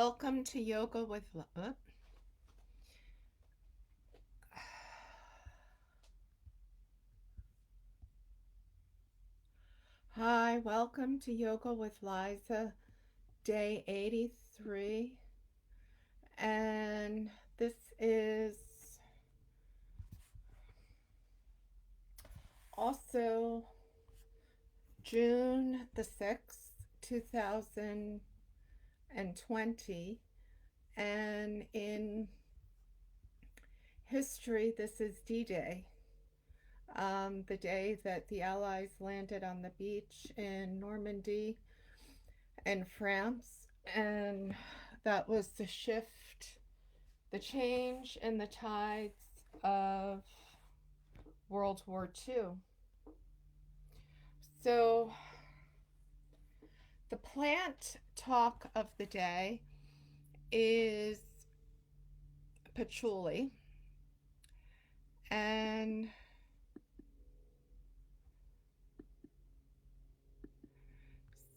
welcome to Yoga with Hi, welcome to Yoga with Liza, day 83. And this is also June the 6th, 2020. And in history, this is D-Day, the day that the Allies landed on the beach in Normandy in France. And that was the shift, the change in the tides of World War II. So, the plant talk of the day is patchouli. And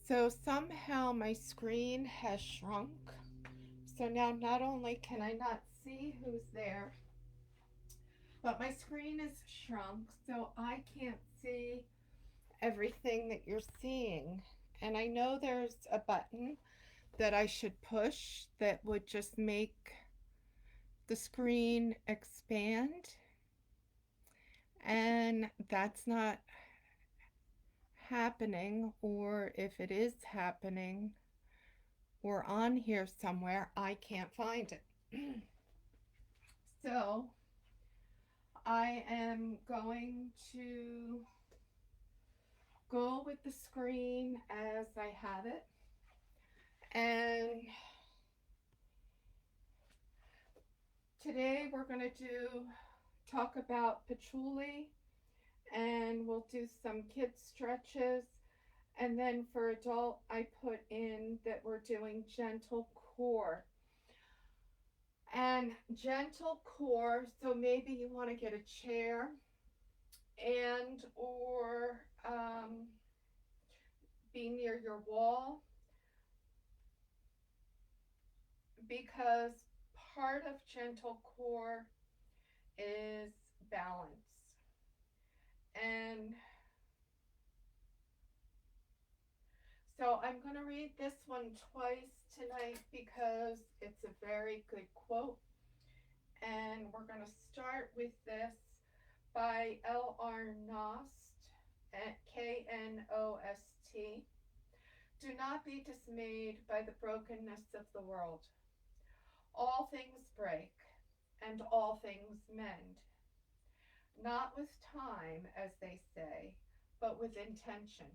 so somehow my screen has shrunk. So now not only can I not see who's there, but my screen is shrunk, so I can't see everything that you're seeing. And I know there's a button that I should push that would just make the screen expand, and that's not happening, or if it is happening or on here somewhere, I can't find it. So I am going to go with the screen as I have it, and today we're going to talk about patchouli, and we'll do some kid stretches. And then for adult, I put in that we're doing gentle core. And gentle core, so maybe you want to get a chair and or be near your wall, because part of gentle core is balance. And so I'm going to read this one twice tonight because it's a very good quote. And we're going to start with this by L.R. Knost, Knost. Do not be dismayed by the brokenness of the world. All things break, and all things mend. Not with time, as they say, but with intention.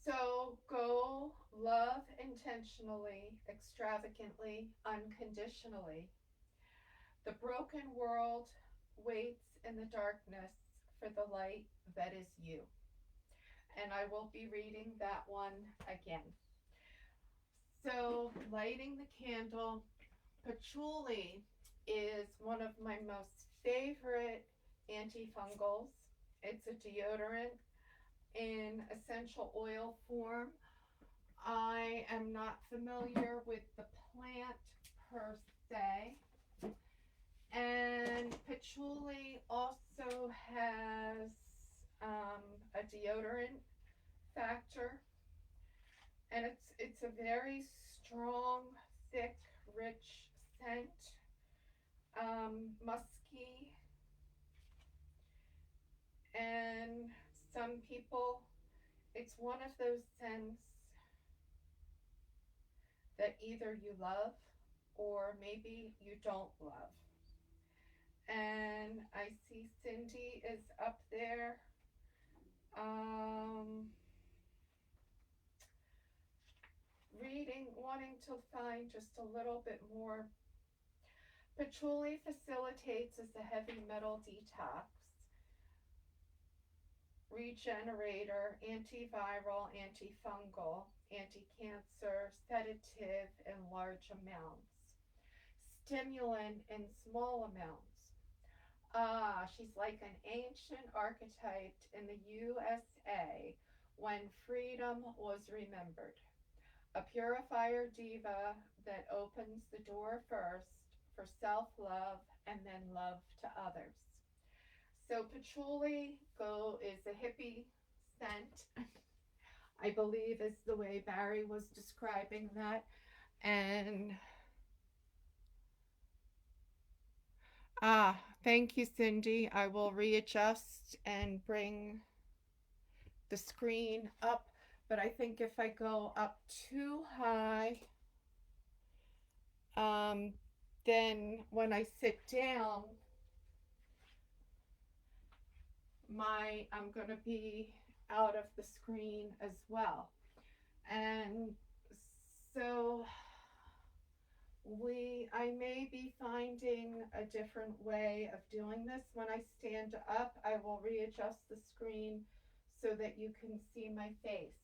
So go love intentionally, extravagantly, unconditionally. The broken world waits in the darkness for the light that is you. And I will be reading that one again. So, lighting the candle, patchouli is one of my most favorite antifungals. It's a deodorant in essential oil form. I am not familiar with the plant per se. And patchouli also has a deodorant factor, and it's a very strong, thick, rich scent, musky, and some people, it's one of those scents that either you love or maybe you don't love. And I see Cindy is up there. Reading, wanting to find just a little bit more. Patchouli facilitates as a heavy metal detox, regenerator, antiviral, antifungal, anti-cancer, sedative in large amounts, stimulant in small amounts. She's like an ancient archetype in the USA when freedom was remembered. A purifier diva that opens the door first for self love and then love to others. So patchouli go is a hippie scent, I believe is the way Barry was describing that. And thank you, Cindy. I will readjust and bring the screen up, but I think if I go up too high, um, then when I sit down, I'm going to be out of the screen as well. And so I may be finding a different way of doing this. When I stand up, I will readjust the screen so that you can see my face.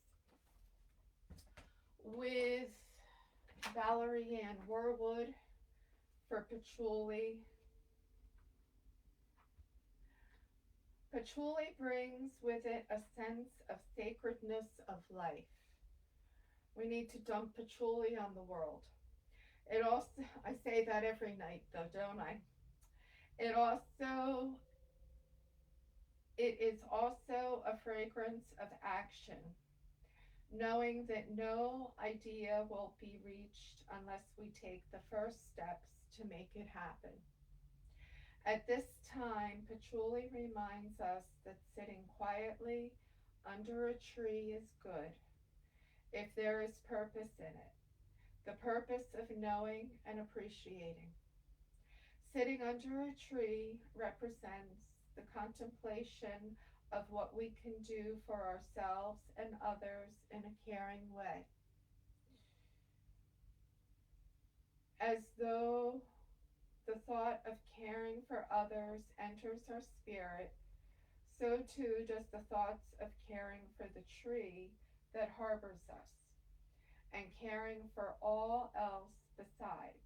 With Valerie Ann Warwood for patchouli. Patchouli brings with it a sense of sacredness of life. We need to dump patchouli on the world. It also, I say that every night though, don't I? It also, it is also a fragrance of action, knowing that no idea will be reached unless we take the first steps to make it happen. At this time, patchouli reminds us that sitting quietly under a tree is good if there is purpose in it, the purpose of knowing and appreciating. Sitting under a tree represents the contemplation of what we can do for ourselves and others in a caring way. As though the thought of caring for others enters our spirit, so too does the thoughts of caring for the tree that harbors us, and caring for all else besides.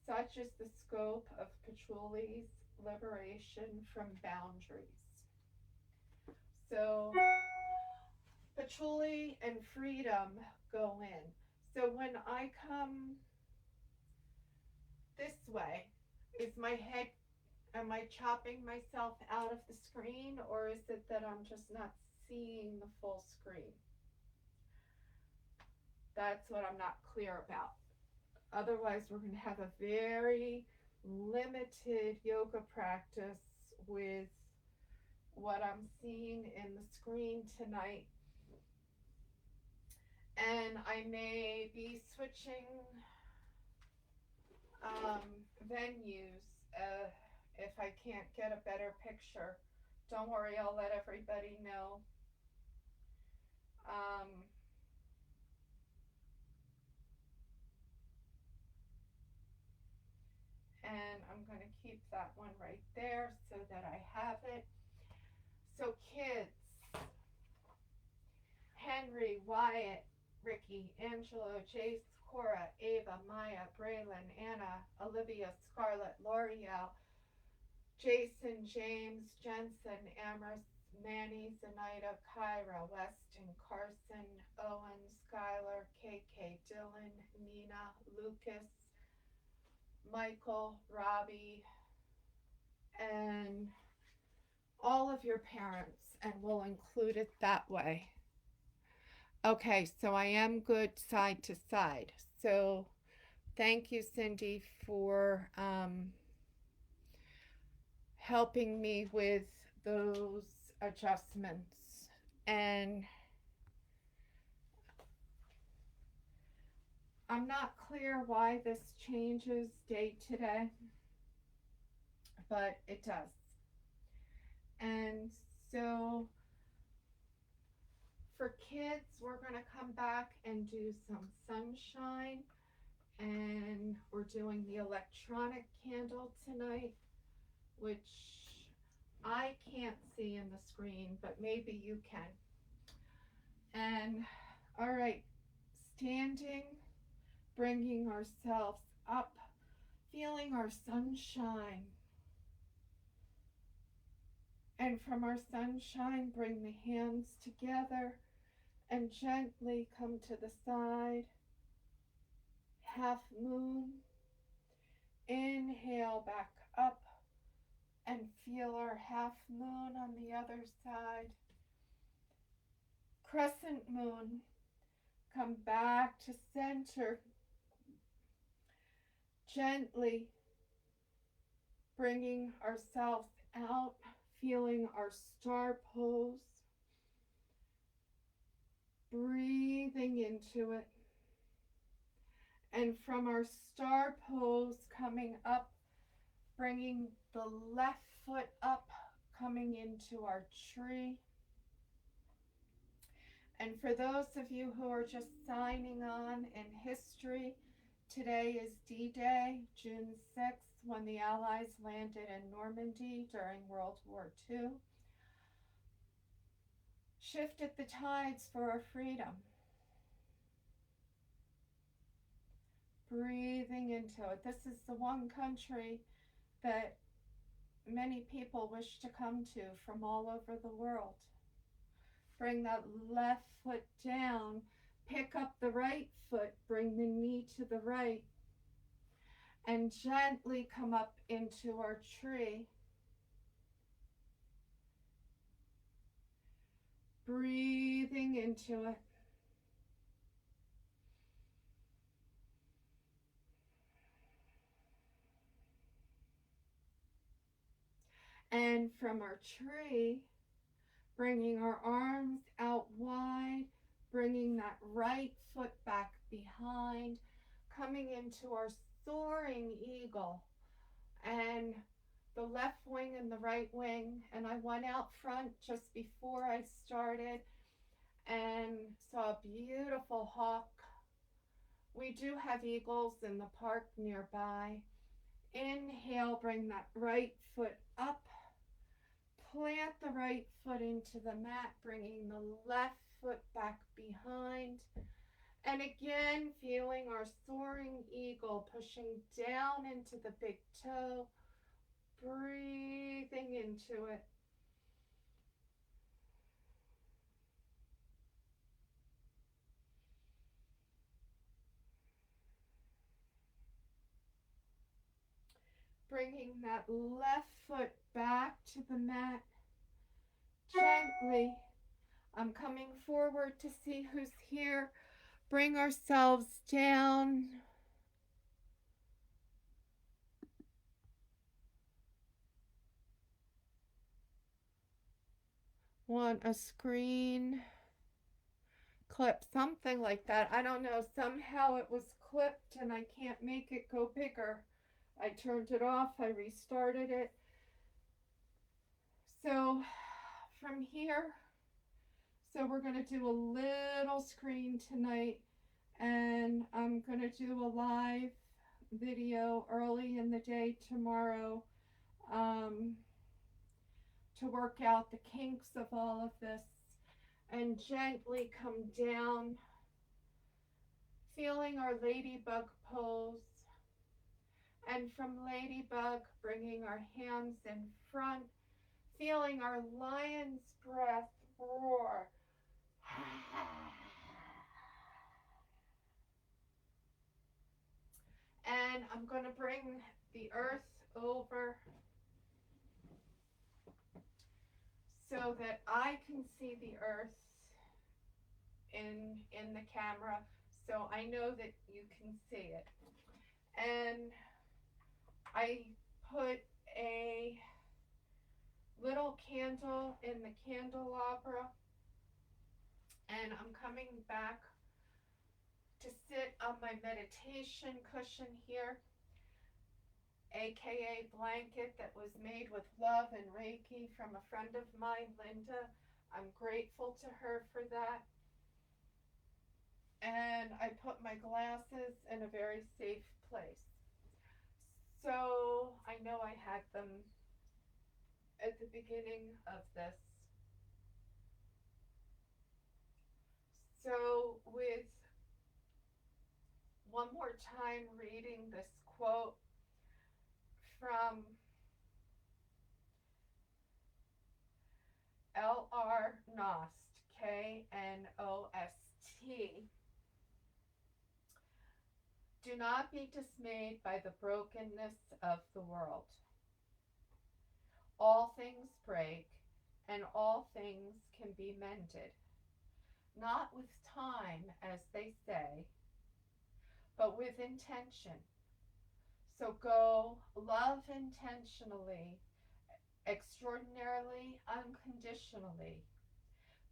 Such is the scope of patchouli's liberation from boundaries. So, patchouli and freedom go in. So, when I come this way, is my head, am I chopping myself out of the screen, or is it that I'm just not seeing the full screen? That's what I'm not clear about. Otherwise, we're going to have a very limited yoga practice with what I'm seeing in the screen tonight. And I may be switching venues if I can't get a better picture. Don't worry, I'll let everybody know. Um, and I'm going to keep that one right there so that I have it. So kids, Henry, Wyatt, Ricky, Angelo, Jace, Cora, Ava, Maya, Braylon, Anna, Olivia, Scarlett, L'Oreal, Jason, James, Jensen, Amherst, Manny, Zenaida, Kyra, Weston, Carson, Owen, Skylar, KK, Dylan, Nina, Lucas, Michael, Robbie, and all of your parents, and we'll include it that way. Okay, so I am good side to side. So thank you, Cindy, for helping me with those adjustments. And I'm not clear why this changes day to day, but it does. And so for kids, we're going to come back and do some sunshine, and we're doing the electronic candle tonight, which I can't see in the screen, but maybe you can. And all right, standing, bringing ourselves up, feeling our sunshine. And from our sunshine, bring the hands together and gently come to the side. half moon. Inhale back up and feel our half moon on the other side. Crescent moon. Come back to center. Gently bringing ourselves out, feeling our star pose. Breathing into it. And from our star pose, coming up, bringing the left foot up, coming into our tree. And for those of you who are just signing on in history, today is D-Day, June 6th, when the Allies landed in Normandy during World War II. Shifted the tides for our freedom. Breathing into it. This is the one country that many people wish to come to from all over the world. Bring that left foot down. Pick up the right foot. Bring the knee to the right. And gently come up into our tree. Breathing into it. And from our tree, bringing our arms out wide, bringing that right foot back behind, coming into our soaring eagle. And the left wing and the right wing. And I went out front just before I started and saw a beautiful hawk. We do have eagles in the park nearby. Inhale, bring that right foot up. Plant the right foot into the mat, bringing the left foot back behind. And again, feeling our soaring eagle, pushing down into the big toe, breathing into it. Bringing that left foot back to the mat. Gently, I'm coming forward to see who's here. Bring ourselves down. Want a screen clip, something like that. I don't know. Somehow it was clipped and I can't make it go bigger. I turned it off. I restarted it. So from here, so we're going to do a little screen tonight, and I'm going to do a live video early in the day tomorrow to work out the kinks of all of this and gently come down, feeling our ladybug pose. And from ladybug, bringing our hands in front, feeling our lion's breath roar. And I'm going to bring the earth over so that I can see the earth in the camera, so I know that you can see it. And I put a little candle in the candelabra, and I'm coming back to sit on my meditation cushion here, aka blanket that was made with love and Reiki from a friend of mine, Linda. I'm grateful to her for that. And I put my glasses in a very safe place. So I know I had them at the beginning of this. So with one more time reading this quote from L.R. Knost, Knost. Do not be dismayed by the brokenness of the world. All things break, and all things can be mended, not with time, as they say, but with intention. So go, love intentionally, extraordinarily, unconditionally.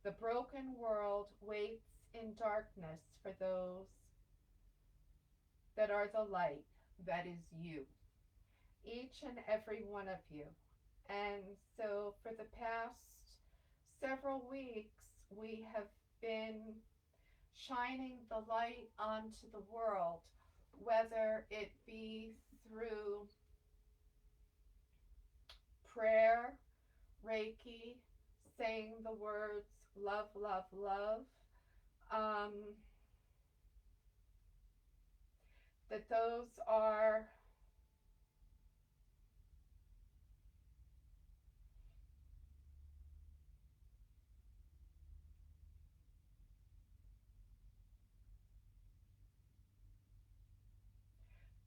The broken world waits in darkness for those that are the light, that is you, each and every one of you. And so for the past several weeks, we have been shining the light onto the world, whether it be through prayer, Reiki, saying the words love, love, love. Um, that those are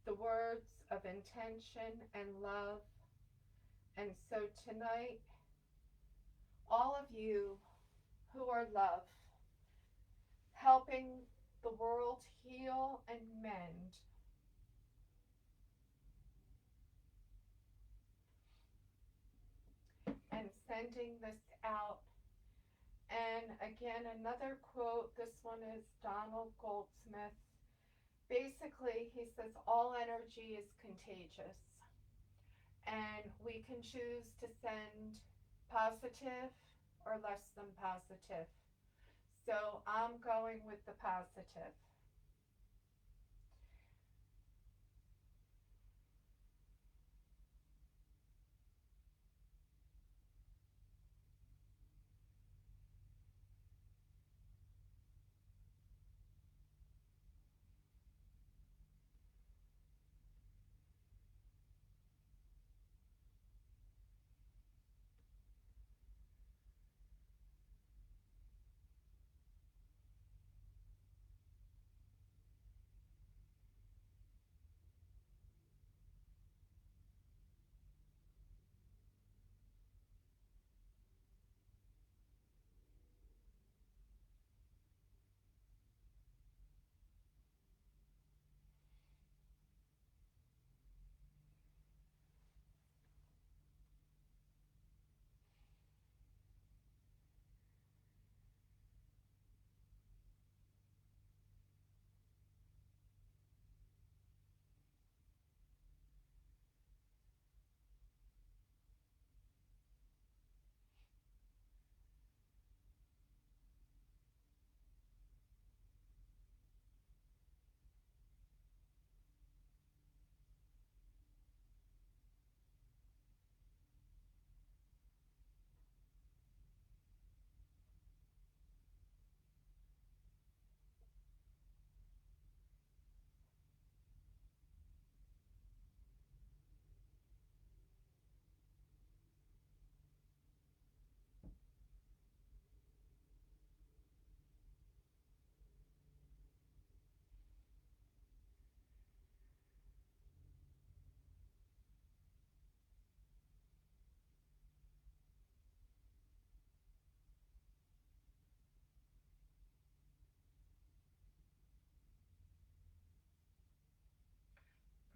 the words of intention and love. And so tonight, all of you who are love, helping the world heal and mend, and sending this out. And again, another quote, this one is Donald Goldsmith. Basically, he says, all energy is contagious, and we can choose to send positive or less than positive. So I'm going with the positive.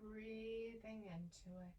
Breathing into it.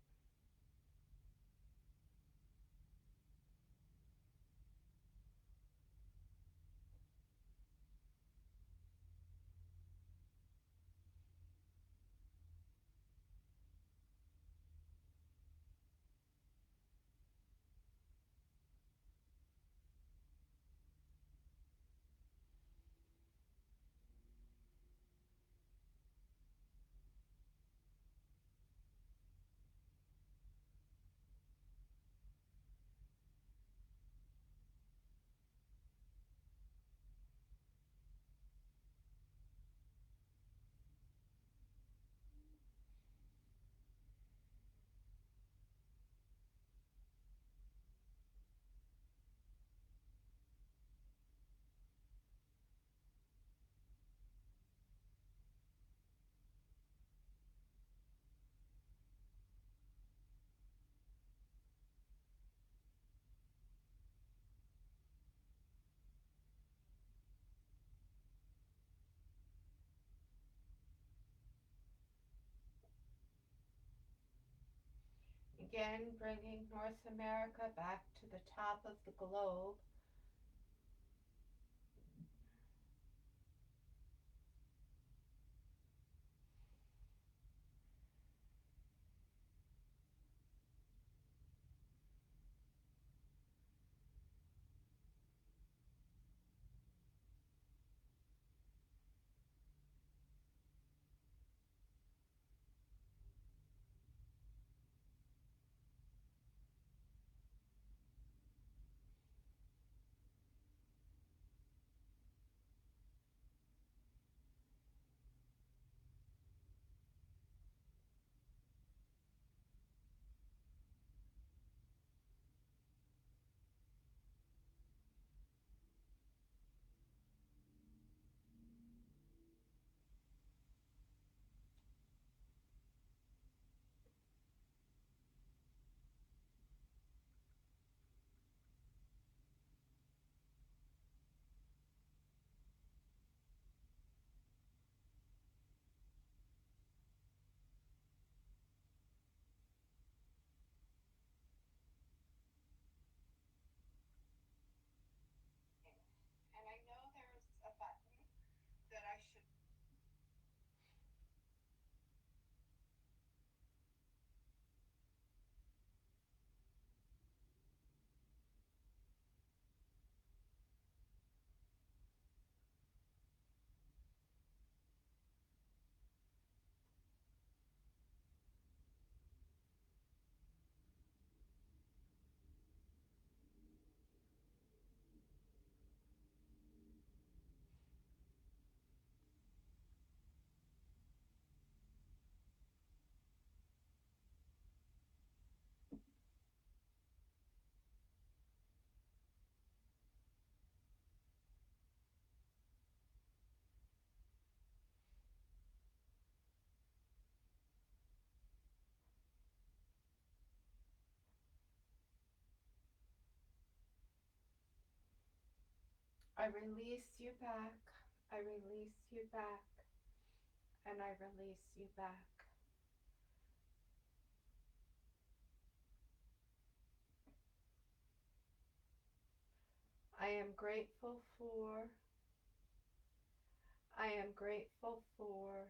Again, bringing North America back to the top of the globe. And I know there's a button that I should. I release you back. I release you back. And I release you back. I am grateful for. I am grateful for.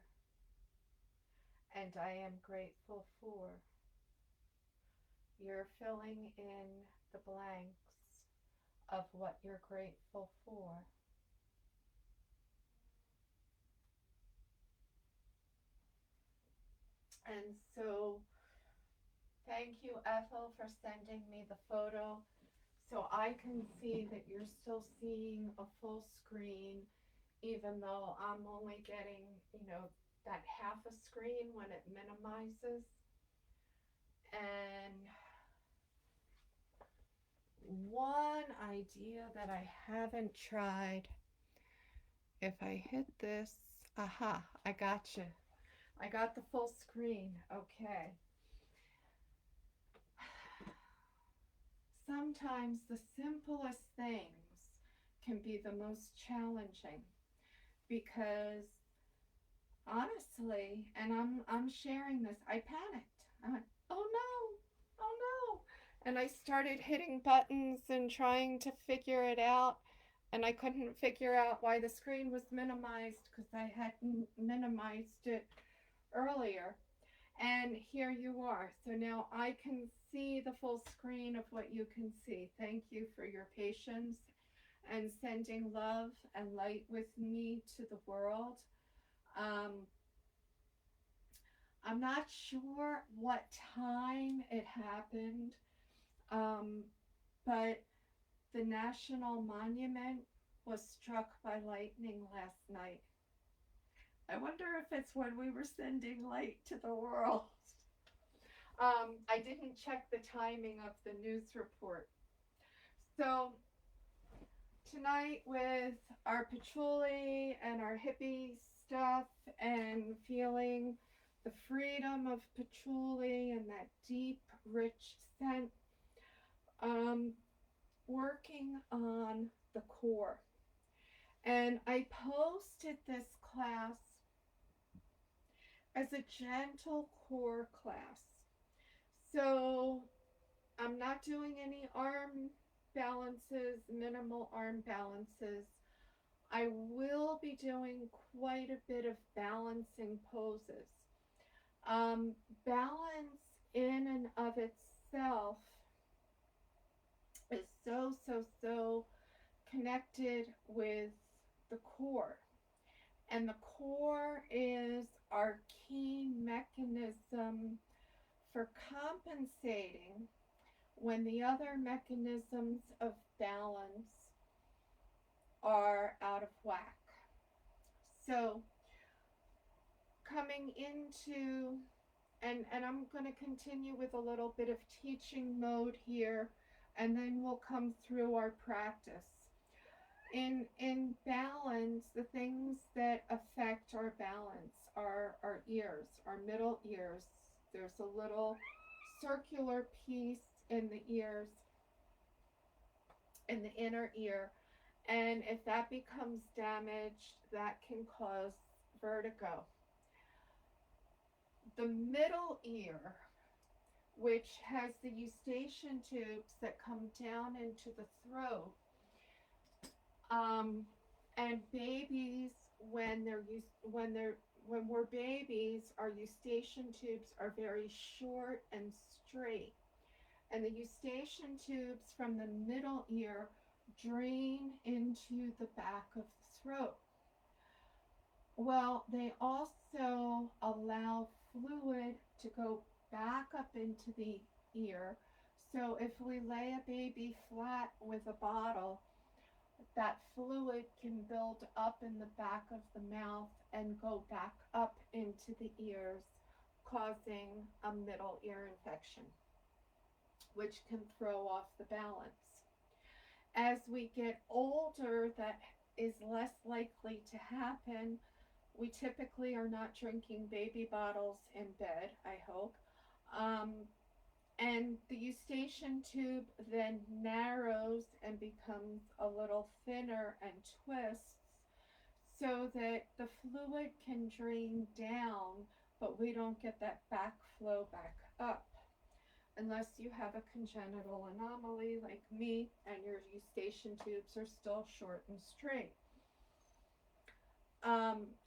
And I am grateful for. You're filling in the blanks of what you're grateful for. And so, thank you, Ethel, for sending me the photo so I can see that you're still seeing a full screen, even though I'm only getting, that half a screen when it minimizes. And one idea that I haven't tried, if I hit this, aha, I got you. I got the full screen. Okay. Sometimes the simplest things can be the most challenging because honestly, and I'm sharing this, I panicked. I went, "Oh no. Oh no." And I started hitting buttons and trying to figure it out, and I couldn't figure out why the screen was minimized because I hadn't minimized it earlier. And here you are. So now I can see the full screen of what you can see. Thank you for your patience and sending love and light with me to the world. Um, I'm not sure what time it happened, um, but the National Monument was struck by lightning last night. I wonder if it's when we were sending light to the world. I didn't check the timing of the news report. So tonight with our patchouli and our hippie stuff and feeling the freedom of patchouli and that deep, rich scent, um, working on the core. And I posted this class as a gentle core class. So I'm not doing any arm balances, minimal arm balances. I will be doing quite a bit of balancing poses. Um, Balance in and of itself is so connected with the core. And the core is our key mechanism for compensating when the other mechanisms of balance are out of whack. So, coming into, and I'm going to continue with a little bit of teaching mode here, and then we'll come through our practice. In balance, the things that affect our balance are our ears, our middle ears. There's a little circular piece in the ears, in the inner ear, and if that becomes damaged, that can cause vertigo. The middle ear, which has the eustachian tubes that come down into the throat, and babies, when we're babies, our eustachian tubes are very short and straight, and the eustachian tubes from the middle ear drain into the back of the throat. Well, they also allow fluid to go back up into the ear. So if we lay a baby flat with a bottle, that fluid can build up in the back of the mouth and go back up into the ears, causing a middle ear infection, which can throw off the balance. As we get older, that is less likely to happen. We typically are not drinking baby bottles in bed, I hope. Um, and the eustachian tube then narrows and becomes a little thinner and twists so that the fluid can drain down, but we don't get that backflow back up. Unless you have a congenital anomaly like me and your eustachian tubes are still short and straight.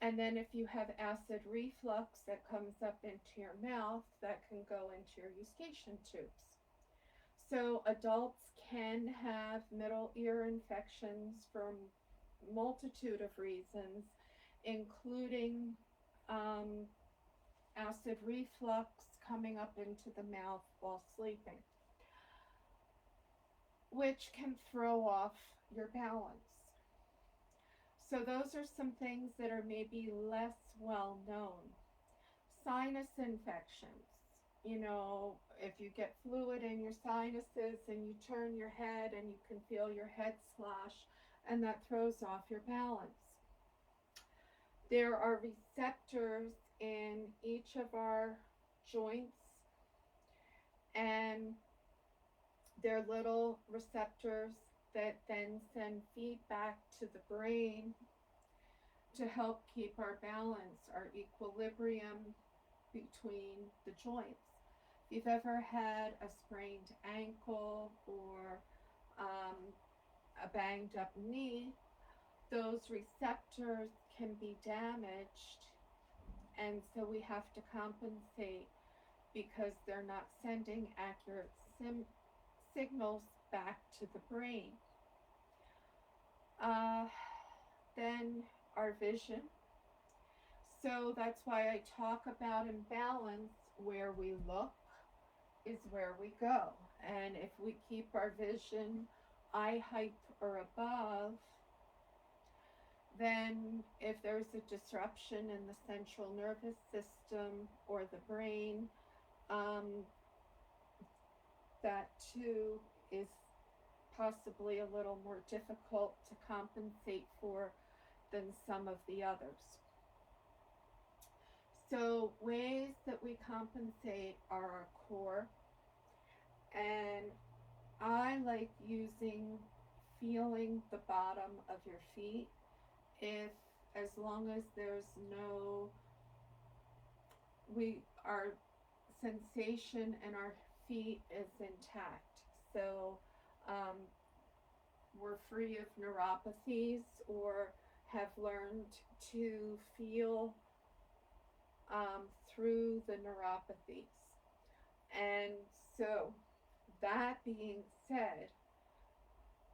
And then if you have acid reflux that comes up into your mouth, that can go into your eustachian tubes. So adults can have middle ear infections for a multitude of reasons, including acid reflux coming up into the mouth while sleeping, which can throw off your balance. So those are some things that are maybe less well known. Sinus infections. You know, if you get fluid in your sinuses and you turn your head and you can feel your head slash, and that throws off your balance. There are receptors in each of our joints, and they're little receptors that then send feedback to the brain to help keep our balance, our equilibrium between the joints. If you've ever had a sprained ankle or a banged up knee, those receptors can be damaged, and so we have to compensate because they're not sending accurate signals back to the brain. Then our vision. So that's why I talk about imbalance. Where we look is where we go. And if we keep our vision eye height or above, then if there's a disruption in the central nervous system or the brain, that too is possibly a little more difficult to compensate for than some of the others. So ways that we compensate are our core, and I like feeling the bottom of your feet, if as long as there's no, our sensation and our feet is intact. So um, we're free of neuropathies or have learned to feel through the neuropathies. And so, that being said,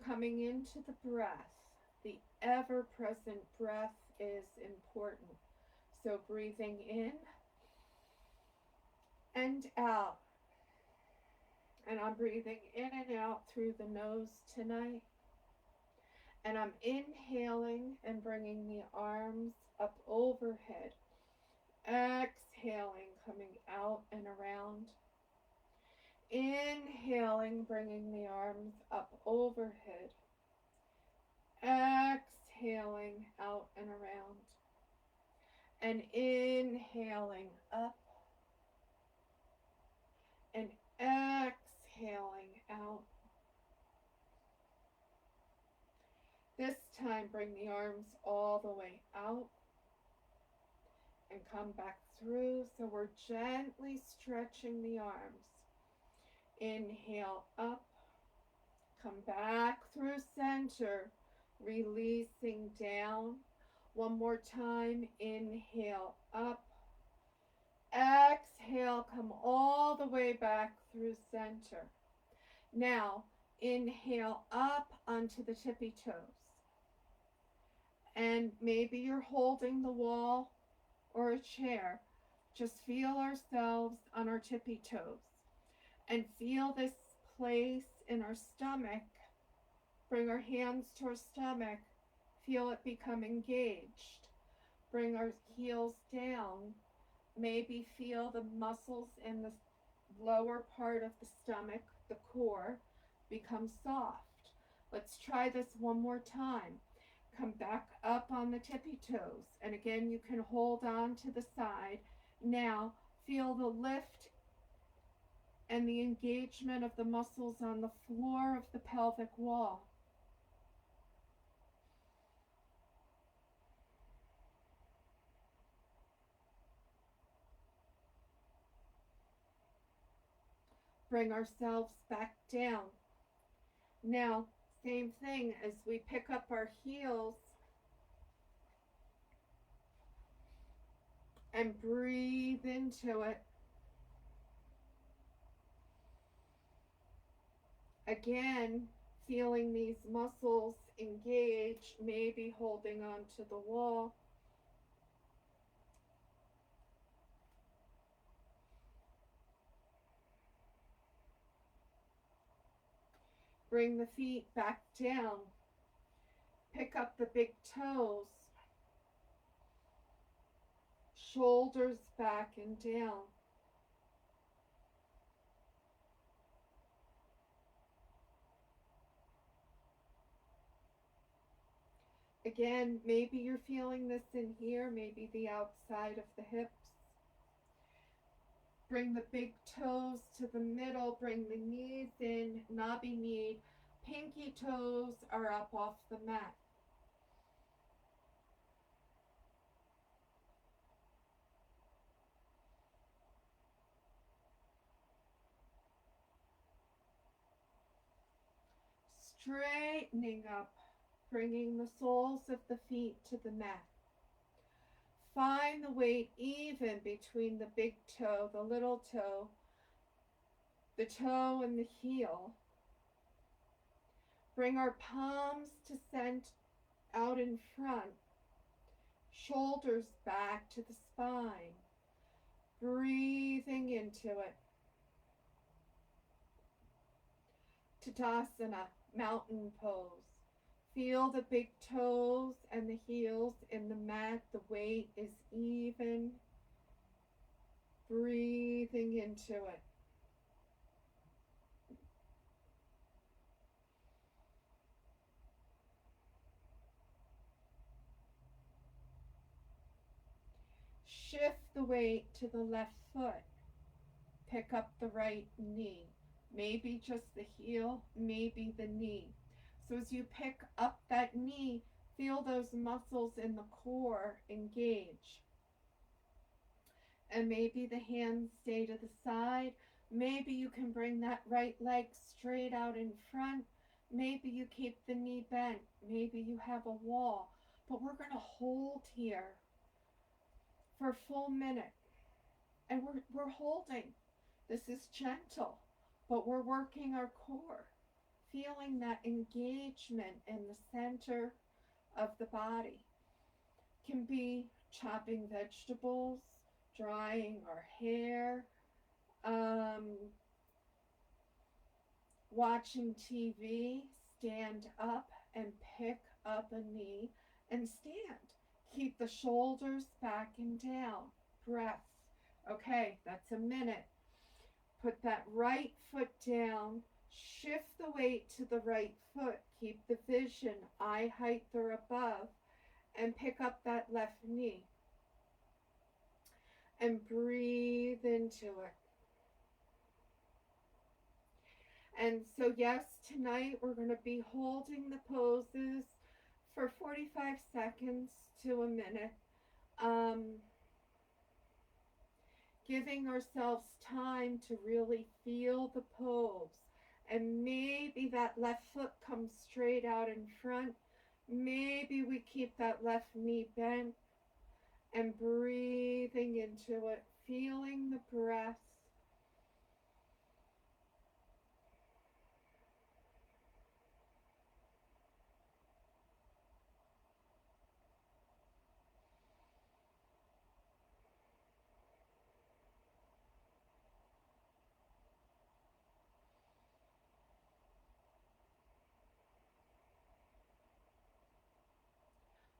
coming into the breath, the ever present breath is important. So, breathing in and out. And I'm breathing in and out through the nose tonight. And I'm inhaling and bringing the arms up overhead. Exhaling, coming out and around. Inhaling, bringing the arms up overhead. Exhaling, out and around. And inhaling up. And exhaling out. This time, bring the arms all the way out and come back through. So we're gently stretching the arms. Inhale up, come back through center, releasing down. One more time, inhale up. Exhale, come all the way back through center. Now, inhale up onto the tippy toes. And maybe you're holding the wall or a chair. Just feel ourselves on our tippy toes and feel this place in our stomach. Bring our hands to our stomach. Feel it become engaged. Bring our heels down. Maybe feel the muscles in the lower part of the stomach, the core, become soft. Let's try this one more time. Come back up on the tippy toes. And again, you can hold on to the side. Now, feel the lift and the engagement of the muscles on the floor of the pelvic wall. Bring ourselves back down. Now, same thing as we pick up our heels and breathe into it. Again, feeling these muscles engage, maybe holding on to the wall. Bring the feet back down. Pick up the big toes. Shoulders back and down. Again, maybe you're feeling this in here, maybe the outside of the hips. Bring the big toes to the middle, bring the knees in, knobby knee. Pinky toes are up off the mat. Straightening up, bringing the soles of the feet to the mat. Find the weight even between the big toe, the little toe, the toe and the heel. Bring our palms to center out in front, shoulders back to the spine. Breathing into it. Tadasana, mountain pose. Feel the big toes and the heels in the mat. The weight is even. Breathing into it. Shift the weight to the left foot. Pick up the right knee. Maybe just the heel, maybe the knee. So as you pick up that knee, feel those muscles in the core engage. And maybe the hands stay to the side. Maybe you can bring that right leg straight out in front. Maybe you keep the knee bent. Maybe you have a wall. But we're going to hold here for a full minute. And we're holding. This is gentle, but we're working our core, feeling that engagement in the center of the body. Can be chopping vegetables, drying our hair, um, watching TV, stand up and pick up a knee and stand. Keep the shoulders back and down. Breath. Okay, that's a minute. Put that right foot down. Shift the weight to the right foot. Keep the vision eye height or above. And pick up that left knee. And breathe into it. And so, yes, tonight we're going to be holding the poses for 45 seconds to a minute. Giving ourselves time to really feel the pose. And maybe that left foot comes straight out in front. Maybe we keep that left knee bent and breathing into it, feeling the breath.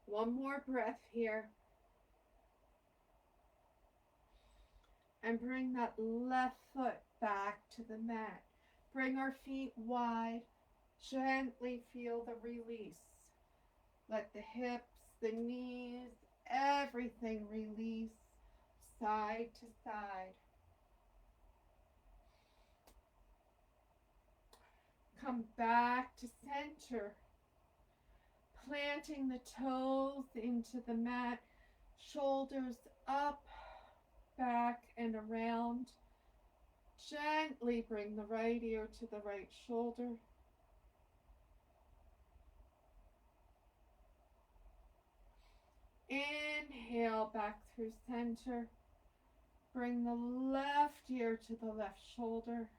One more breath here. And bring that left foot back to the mat. Bring our feet wide. Gently feel the release. Let the hips, the knees, everything release side to side. Come back to center. Planting the toes into the mat. Shoulders up, back, and around. Gently bring the right ear to the right shoulder. Inhale back through center. Bring the left ear to the left shoulder.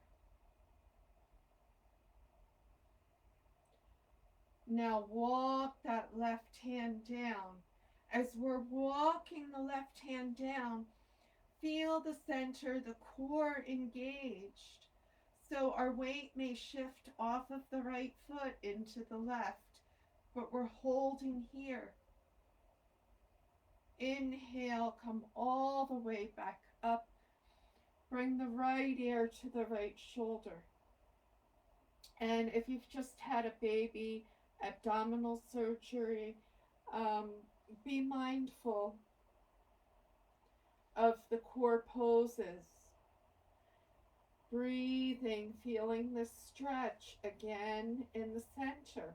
Now walk that left hand down. As we're walking the left hand down, feel the center, the core engaged. So our weight may shift off of the right foot into the left, but we're holding here. Inhale, come all the way back up. Bring the right ear to the right shoulder. And if you've just had a baby, abdominal surgery, be mindful of the core poses. Breathing, feeling the stretch again in the center.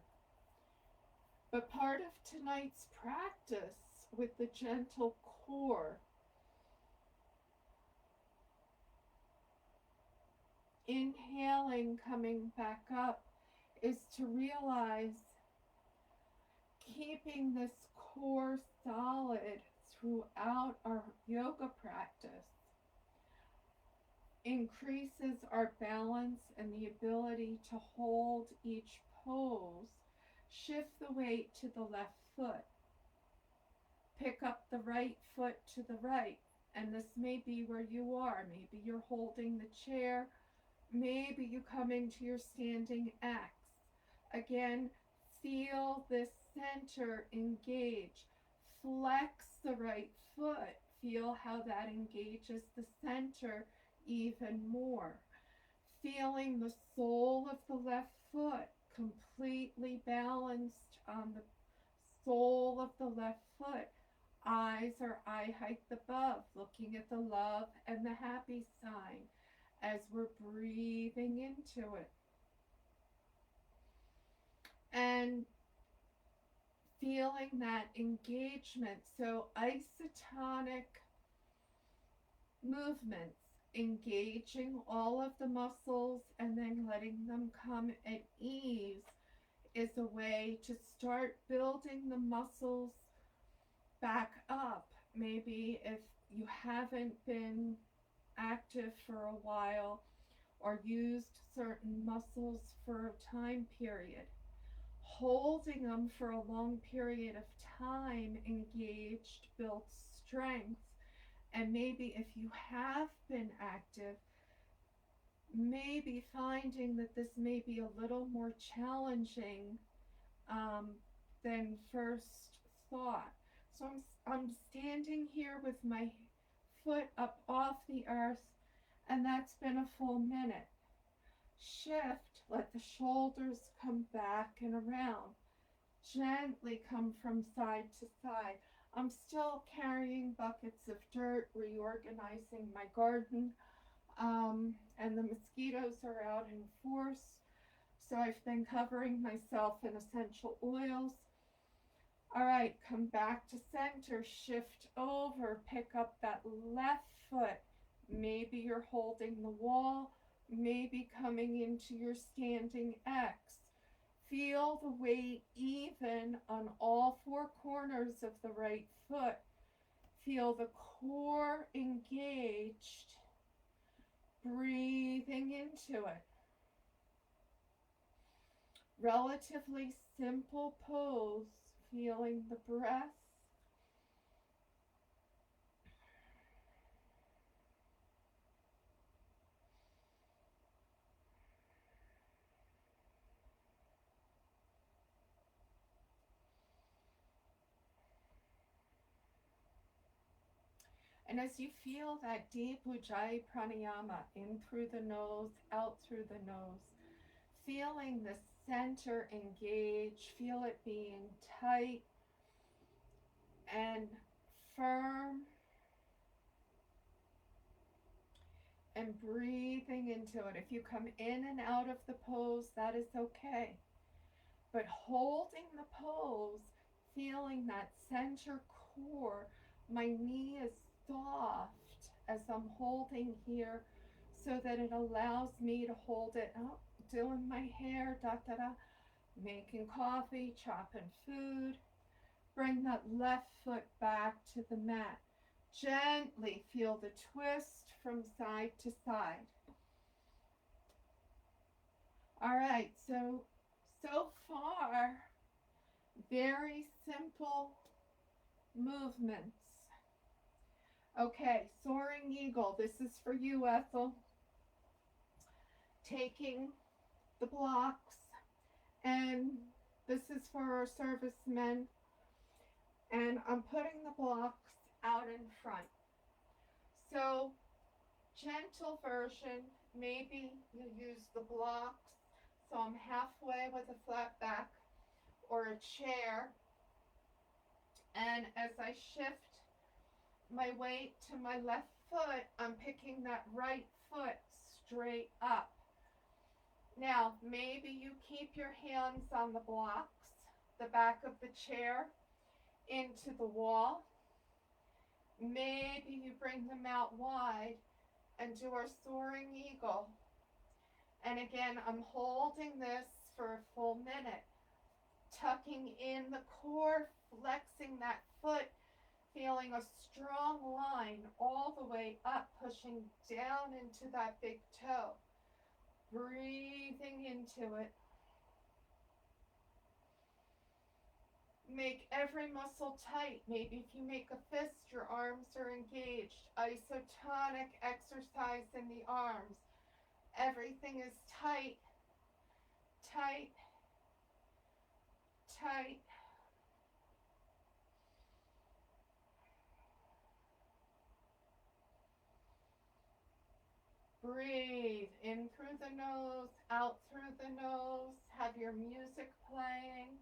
But part of tonight's practice with the gentle core, inhaling, coming back up, is to realize keeping this core solid throughout our yoga practice increases our balance and the ability to hold each pose. Shift the weight to the left foot. Pick up the right foot to the right. And this may be where you are. Maybe you're holding the chair. Maybe you come into your standing X. Again, feel this center engage. Flex the right foot. Feel how that engages the center even more. Feeling the sole of the left foot completely balanced on the sole of the left foot. Eyes are eye height above, looking at the love and the happy sign as we're breathing into it. And feeling that engagement. So isotonic movements engaging all of the muscles and then letting them come at ease is a way to start building the muscles back up. Maybe if you haven't been active for a while or used certain muscles for a time period, holding them for a long period of time engaged builds strength. And maybe if you have been active, maybe finding that this may be a little more challenging um, than first thought. So I'm standing here with my foot up off the earth, and that's been a full minute. Shift, let the shoulders come back and around. Gently come from side to side. I'm still carrying buckets of dirt, reorganizing my garden, and the mosquitoes are out in force. So I've been covering myself in essential oils. All right, come back to center, shift over, pick up that left foot. Maybe you're holding the wall, maybe coming into your standing X. Feel the weight even on all four corners of the right foot. Feel the core engaged, breathing into it. Relatively simple pose, feeling the breath. And as you feel that deep Ujjayi pranayama in through the nose, out through the nose, feeling the center engage, feel it being tight and firm, and breathing into it. If you come in and out of the pose, that is okay. But holding the pose, feeling that center core, my knee is soft as I'm holding here so that it allows me to hold it. Oh, doing my hair, da da da, making coffee, chopping food. Bring that left foot back to the mat. Gently feel the twist from side to side. All right, so far, very simple movements. Okay, soaring eagle. This is for you, Ethel. Taking the blocks, and this is for our servicemen. And I'm putting the blocks out in front. So, gentle version, maybe you use the blocks. So I'm halfway with a flat back or a chair. And as I shift my weight to my left foot, I'm picking that right foot straight up. Now, maybe you keep your hands on the blocks, the back of the chair, into the wall. Maybe you bring them out wide and do our soaring eagle. And again, I'm holding this for a full minute, tucking in the core, flexing that foot, feeling a strong line all the way up, pushing down into that big toe. Breathing into it. Make every muscle tight. Maybe if you make a fist, your arms are engaged. Isotonic exercise in the arms. Everything is tight, tight, tight. Breathe in through the nose, out through the nose. Have your music playing.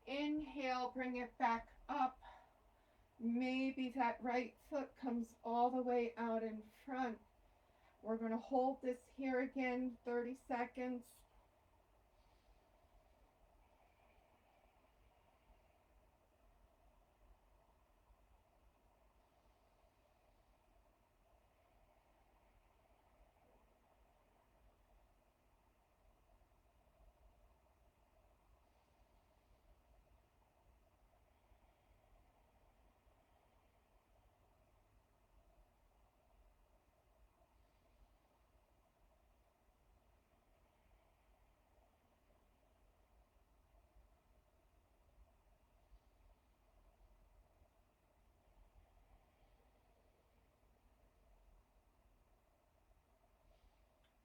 Inhale, bring it back up. Maybe that right foot comes all the way out in front. We're going to hold this here again, 30 seconds.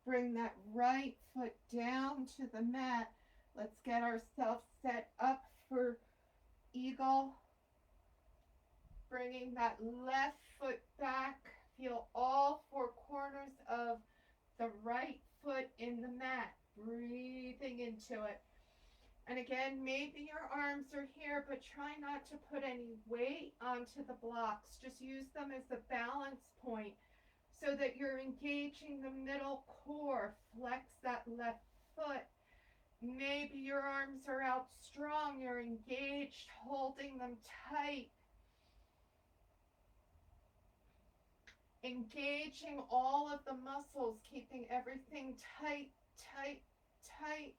Bring that right foot down to the mat. Let's get ourselves set up for eagle. Bringing that left foot back. Feel all four corners of the right foot in the mat. Breathing into it. And again, maybe your arms are here, but try not to put any weight onto the blocks. Just use them as a balance point so that you're engaging the middle core. Flex that left foot. Maybe your arms are out strong. You're engaged, holding them tight. Engaging all of the muscles, keeping everything tight, tight, tight.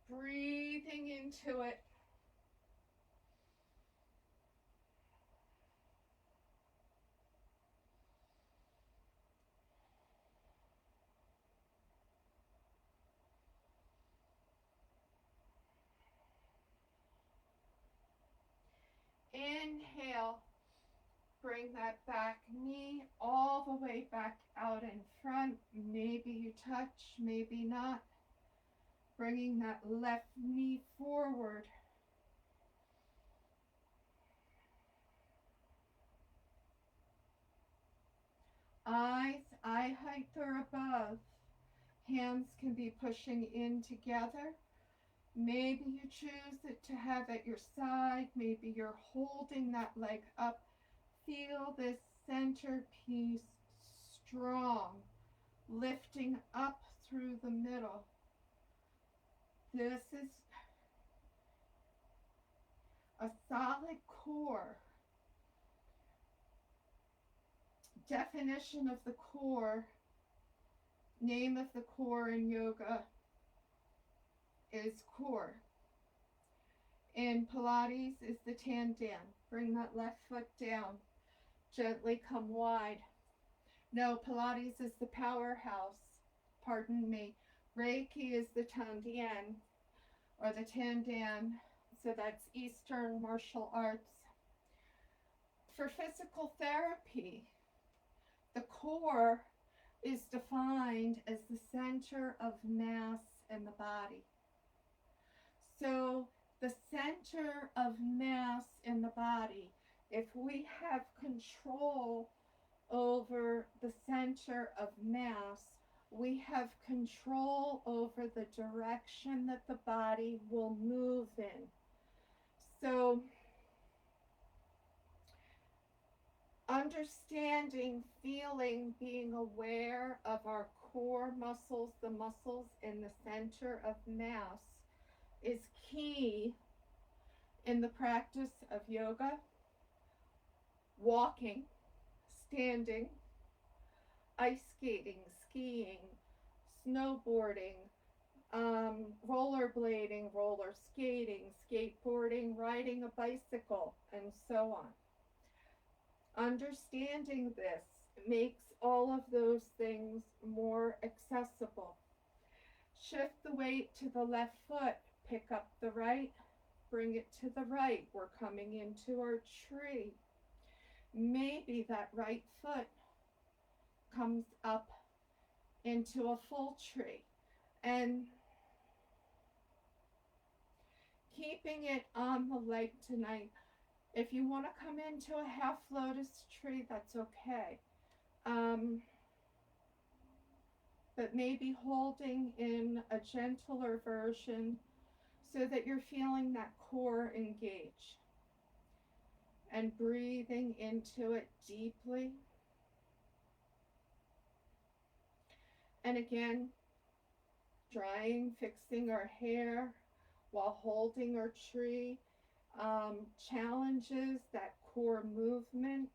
Breathing into it. Inhale. Bring that back knee all the way back out in front. Maybe you touch, maybe not. Bringing that left knee forward. Eyes, eye height or above. Hands can be pushing in together. Maybe you choose it to have at your side. Maybe you're holding that leg up. Feel this centerpiece strong, lifting up through the middle. This is a solid core. Definition of the core, name of the core in yoga is core. In Pilates is the tandem. Bring that left foot down. Gently come wide. No, Pilates is the powerhouse. Pardon me. Reiki is the tandem or the tandem. So that's Eastern martial arts. For physical therapy, the core is defined as the center of mass in the body. So the center of mass in the body, if we have control over the center of mass, we have control over the direction that the body will move in. So understanding, feeling, being aware of our core muscles, the muscles in the center of mass, is key in the practice of yoga, walking, standing, ice skating, skiing, snowboarding, rollerblading, roller skating, skateboarding, riding a bicycle, and so on. Understanding this makes all of those things more accessible. Shift the weight to the left foot, pick up the right, bring it to the right. We're coming into our tree. Maybe that right foot comes up into a full tree. And keeping it on the leg tonight. If you want to come into a half lotus tree, that's okay. But maybe holding in a gentler version so that you're feeling that core engage. And breathing into it deeply. And again, drying, fixing our hair while holding our tree. Challenges that core movement.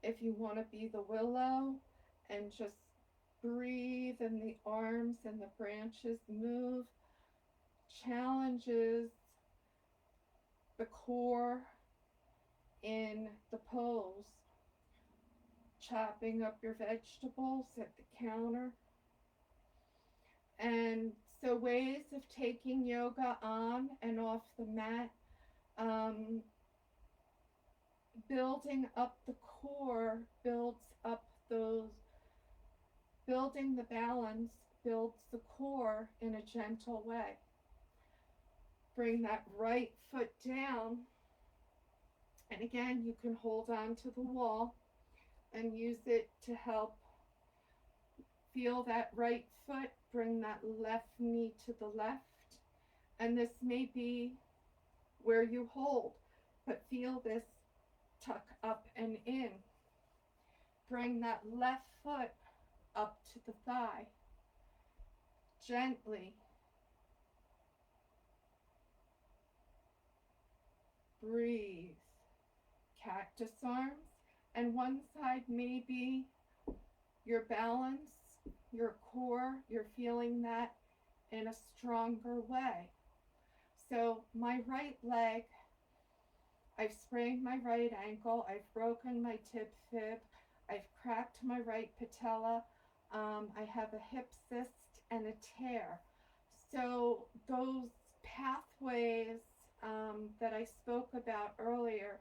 If you want to be the willow and just breathe and the arms and the branches move. Challenges the core in the pose. Chopping up your vegetables at the counter. And so ways of taking yoga on and off the mat. Building up the core builds building the balance builds the core in a gentle way. Bring that right foot down. And again, you can hold on to the wall and use it to help feel that right foot. Bring that left knee to the left. And this may be where you hold, but feel this tuck up and in. Bring that left foot up to the thigh. Gently. Breathe. Cactus arms. And one side may be your balance, your core. You're feeling that in a stronger way. So my right leg, I've sprained my right ankle. I've broken my tib fib. I've cracked my right patella. I have a hip cyst and a tear. So those pathways that I spoke about earlier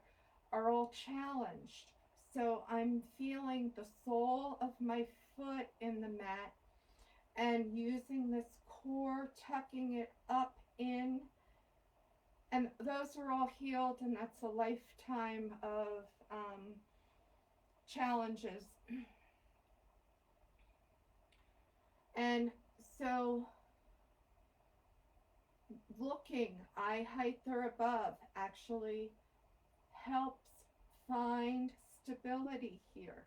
are all challenged. So I'm feeling the sole of my foot in the mat and using this core, tucking it up in. And those are all healed, and that's a lifetime of challenges. And so looking eye height or above actually helps find stability here.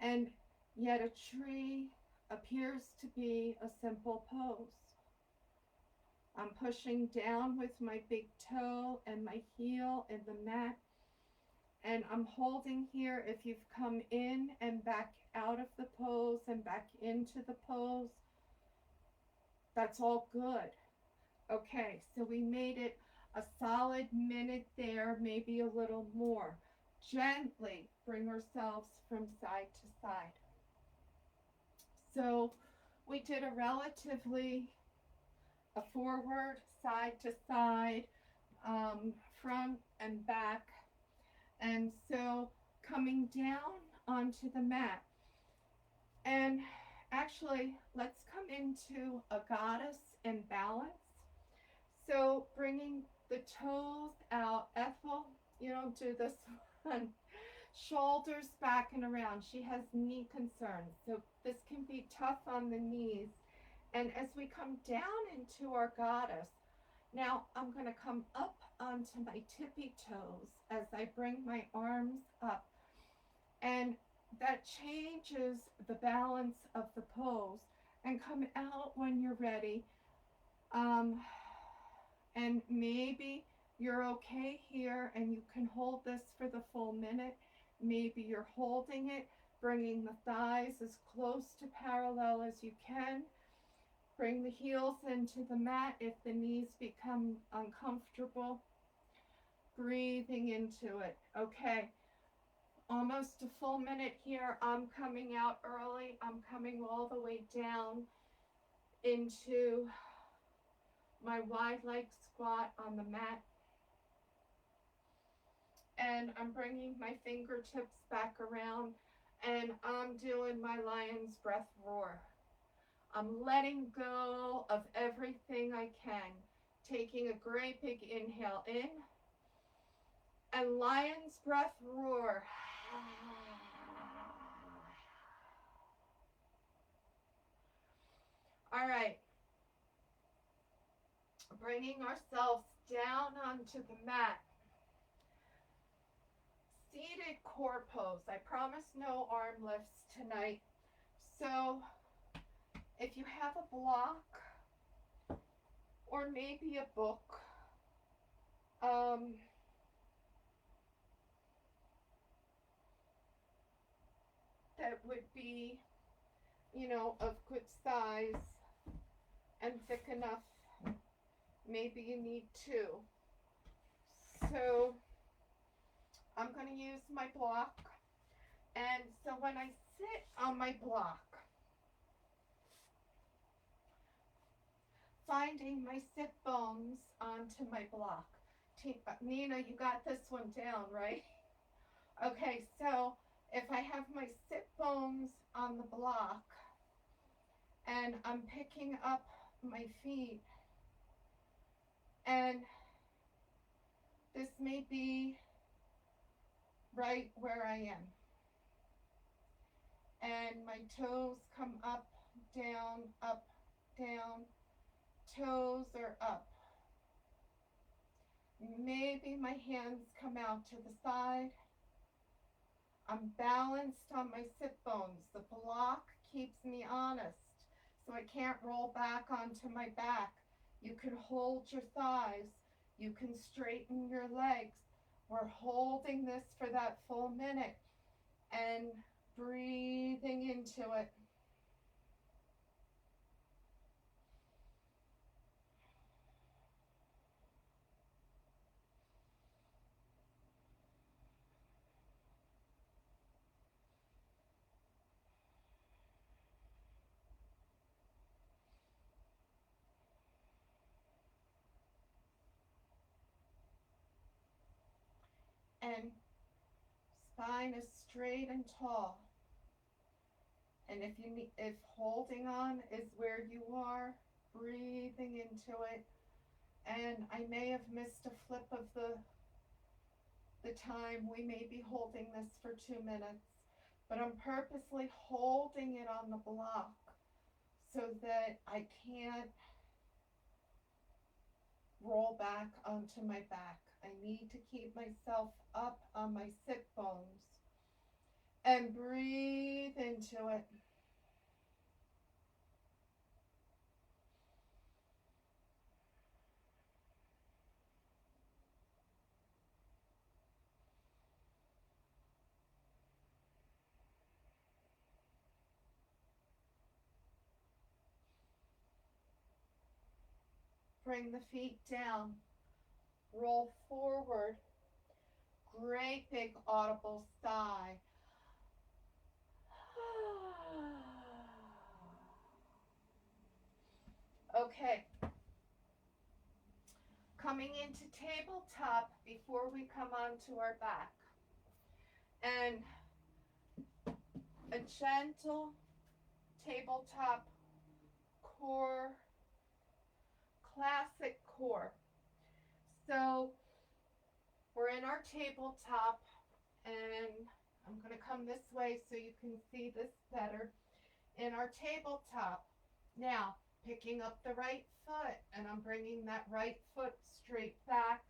And yet a tree appears to be a simple pose. I'm pushing down with my big toe and my heel in the mat. And I'm holding here. If you've come in and back out of the pose and back into the pose, that's all good. Okay, so we made it a solid minute there, maybe a little more. Gently bring ourselves from side to side. So we did a forward, side to side, front and back. And so coming down onto the mat. And actually, let's come into a goddess in balance. So bringing the toes out. Ethel, you don't do this one. Shoulders back and around. She has knee concerns. So this can be tough on the knees. And as we come down into our goddess, now I'm going to come up onto my tippy toes as I bring my arms up. And that changes the balance of the pose. And come out when you're ready. And maybe you're okay here and you can hold this for the full minute. Maybe you're holding it, bringing the thighs as close to parallel as you can. Bring the heels into the mat if the knees become uncomfortable. Breathing into it. Okay, almost a full minute here. I'm coming out early. I'm coming all the way down into my wide leg squat on the mat. And I'm bringing my fingertips back around and I'm doing my lion's breath roar. I'm letting go of everything I can, taking a great big inhale in, and lion's breath roar. All right, bringing ourselves down onto the mat. Seated core pose. I promise no arm lifts tonight. So if you have a block or maybe a book, that would be, of good size and thick enough, maybe you need two. So I'm going to use my block. And so when I sit on my block, finding my sit bones onto my block. Nina, you got this one down, right? Okay, so If I have my sit bones on the block and I'm picking up my feet, and this may be right where I am, and my toes come up, down, toes are up. Maybe my hands come out to the side. I'm balanced on my sit bones. The block keeps me honest, so I can't roll back onto my back. You can hold your thighs. You can straighten your legs. We're holding this for that full minute and breathing into it. And spine is straight and tall. And if holding on is where you are, breathing into it. And I may have missed a flip of the time. We may be holding this for 2 minutes, but I'm purposely holding it on the block so that I can't roll back onto my back. I need to keep myself up on my sit bones and breathe into it. Bring the feet down, roll forward, great big audible sigh. Okay, coming into tabletop before we come onto our back. And a gentle tabletop core, classic core. So we're in our tabletop, and I'm going to come this way so you can see this better. In our tabletop, now picking up the right foot, and I'm bringing that right foot straight back,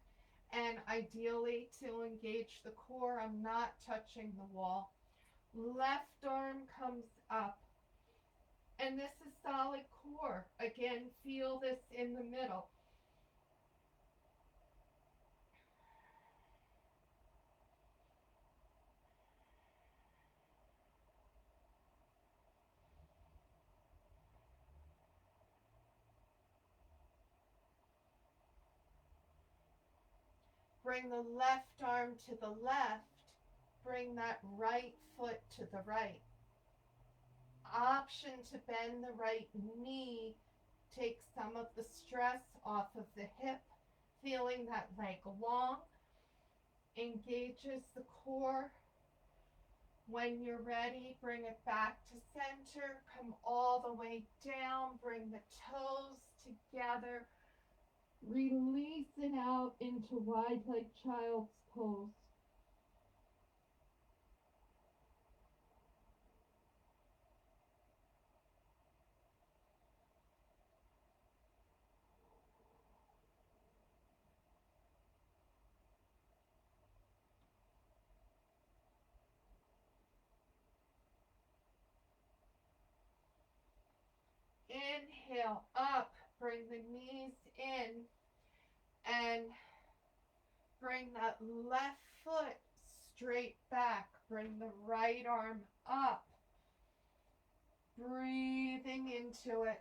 and ideally to engage the core, I'm not touching the wall. Left arm comes up, and this is solid core. Again, feel this in the middle. Bring the left arm to the left. Bring that right foot to the right. Option to bend the right knee. Take some of the stress off of the hip. Feeling that leg long. Engages the core. When you're ready, bring it back to center. Come all the way down. Bring the toes together. Release it out into wide like child's pose. Inhale up, bring the knees in, and bring that left foot straight back. Bring the right arm up, breathing into it.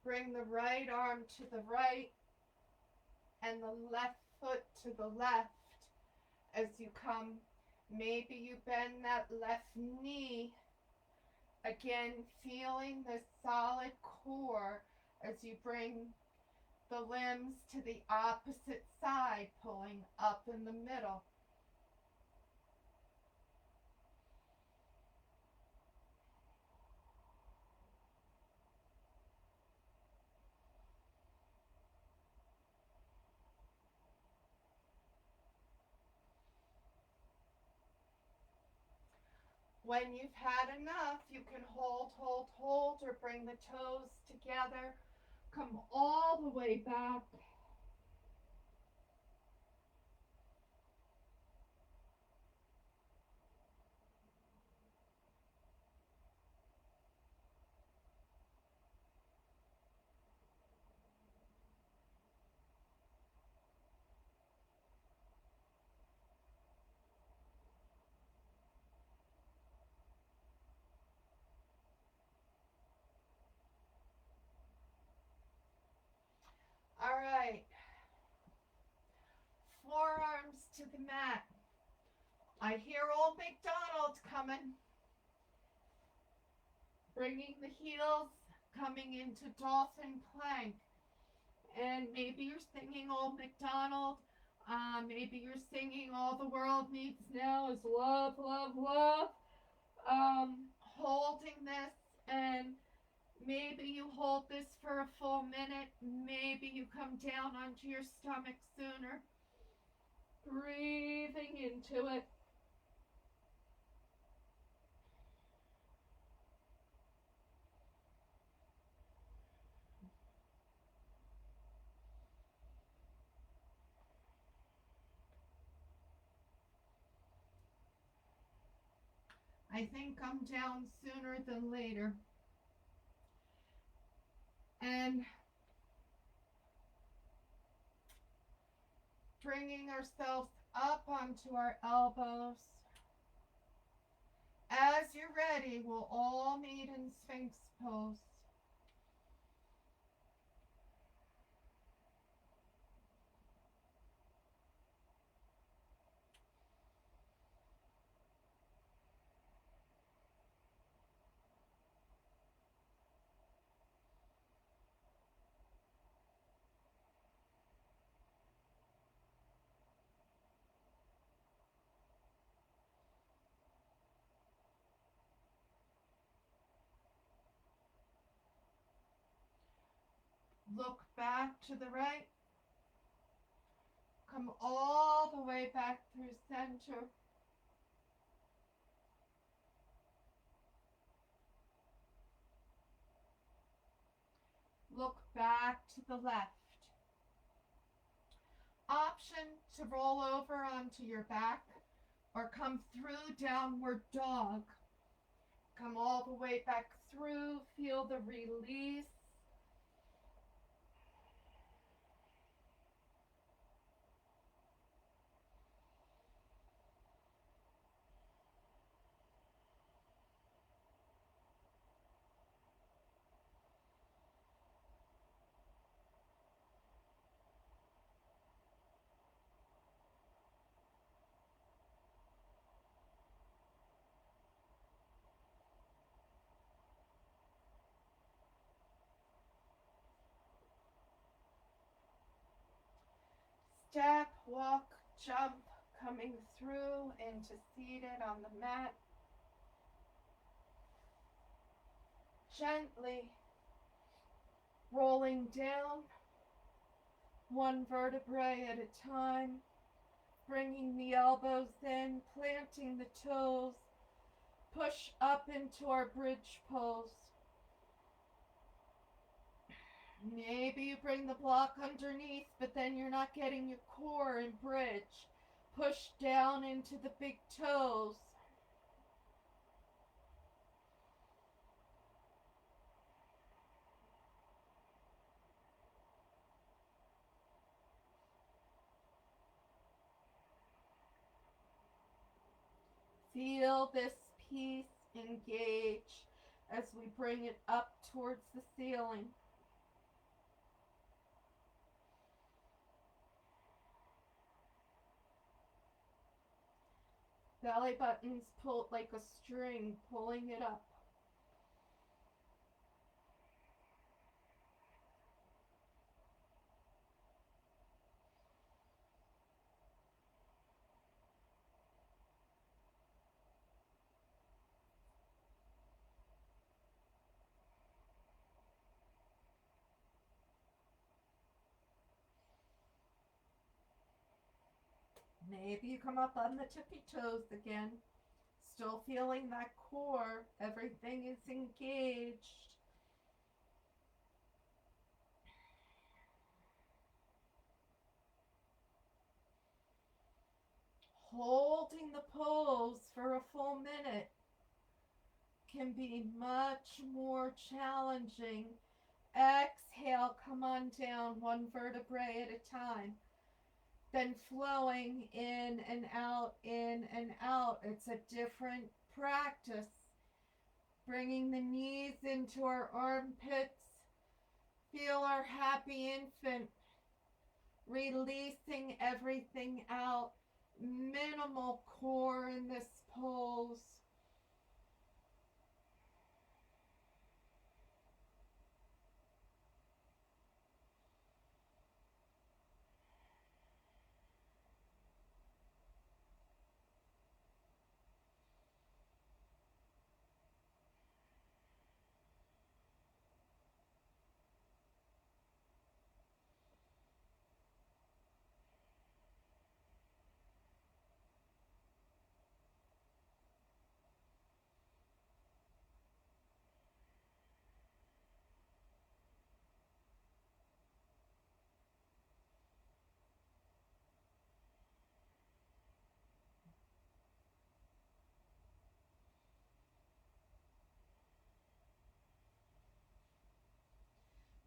Bring the right arm to the right and the left foot to the left as you come. Maybe you bend that left knee. Again, feeling the solid core as you bring the limbs to the opposite side, pulling up in the middle. When you've had enough, you can hold, or bring the toes together. Come all the way back. All right. Forearms to the mat. I hear old McDonald coming. Bringing the heels, coming into dolphin plank. And maybe you're singing old McDonald. Maybe you're singing all the world needs now is love, love, love. Holding this, and maybe you hold this for a full minute. Maybe you come down onto your stomach sooner. Breathing into it. I think I'm down sooner than later. And bringing ourselves up onto our elbows. As you're ready, we'll all meet in Sphinx pose. Look back to the right. Come all the way back through center. Look back to the left. Option to roll over onto your back or come through downward dog. Come all the way back through. Feel the release. Step, walk, jump, coming through into seated on the mat. Gently rolling down, one vertebrae at a time, bringing the elbows in, planting the toes, push up into our bridge pose. Maybe you bring the block underneath, but then you're not getting your core in bridge. Push down into the big toes. Feel this piece engage as we bring it up towards the ceiling. belly button's pulled like a string, pulling it up. Maybe you come up on the tippy toes again. Still feeling that core. Everything is engaged. Holding the pose for a full minute can be much more challenging. Exhale, come on down one vertebrae at a time. Then flowing in and out, in and out. It's a different practice. Bringing the knees into our armpits. Feel our happy infant. Releasing everything out. Minimal core in this pose.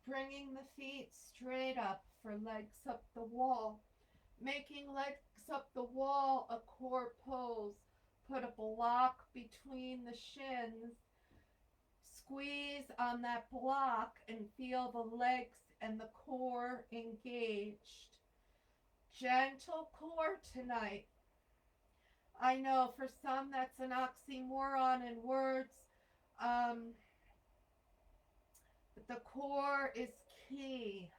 Bringing the feet straight up for legs up the wall. Making legs up the wall a core pose. Put a block between the shins. Squeeze on that block and feel the legs and the core engaged. Gentle core tonight. I know for some that's an oxymoron in words, but the core is key.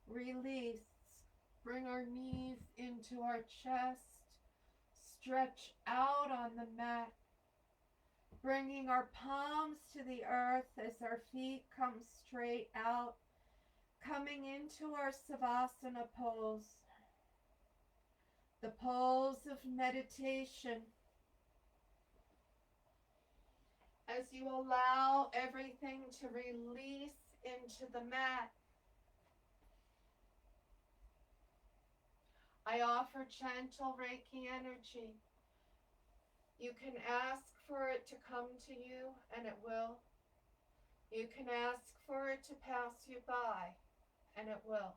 Release. Bring our knees into our chest. Stretch out on the mat. Bringing our palms to the earth as our feet come straight out. Coming into our Savasana pose. The pose of meditation. As you allow everything to release into the mat, I offer gentle Reiki energy. You can ask for it to come to you, and it will. You can ask for it to pass you by, and it will.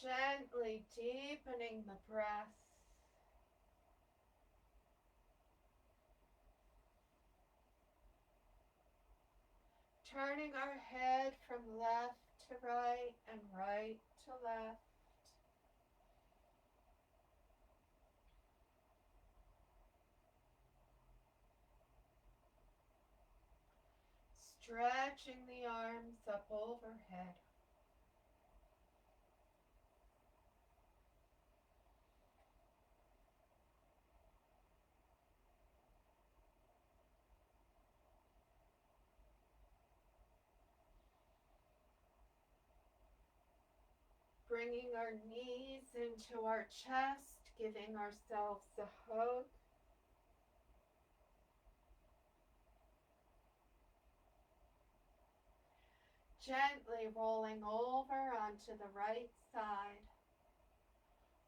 Gently deepening the breath. Turning our head from left to right and right to left. Stretching the arms up overhead. Bringing our knees into our chest, giving ourselves a hug. Gently rolling over onto the right side.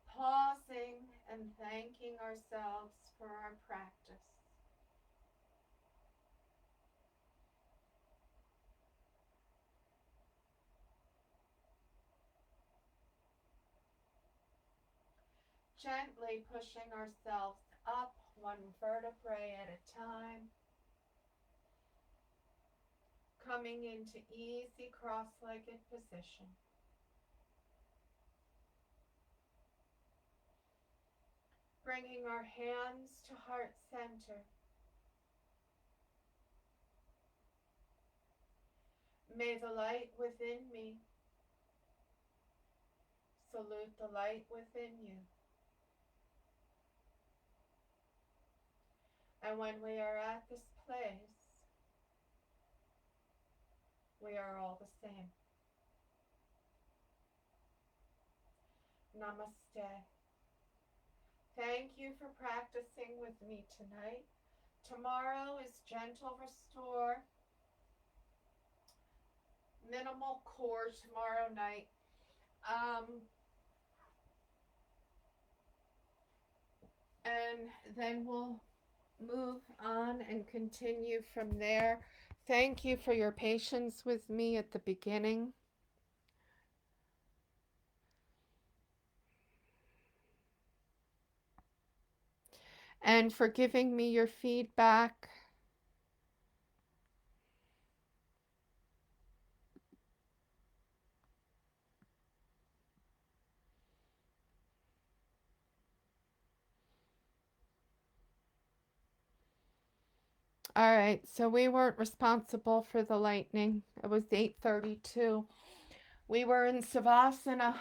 Pausing and thanking ourselves for our practice. Gently pushing ourselves up one vertebrae at a time. Coming into easy cross-legged position. Bringing our hands to heart center. May the light within me salute the light within you. And when we are at this place, we are all the same. Namaste. Thank you for practicing with me tonight. Tomorrow is gentle restore, minimal core tomorrow night. And then we'll move on and continue from there. Thank you for your patience with me at the beginning. And for giving me your feedback. All right, so we weren't responsible for the lightning. It was 8:32. We were in Savasana.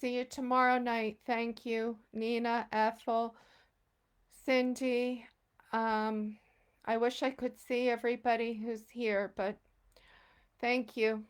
See you tomorrow night. Thank you, Nina, Ethel, Cindy. I wish I could see everybody who's here, but thank you.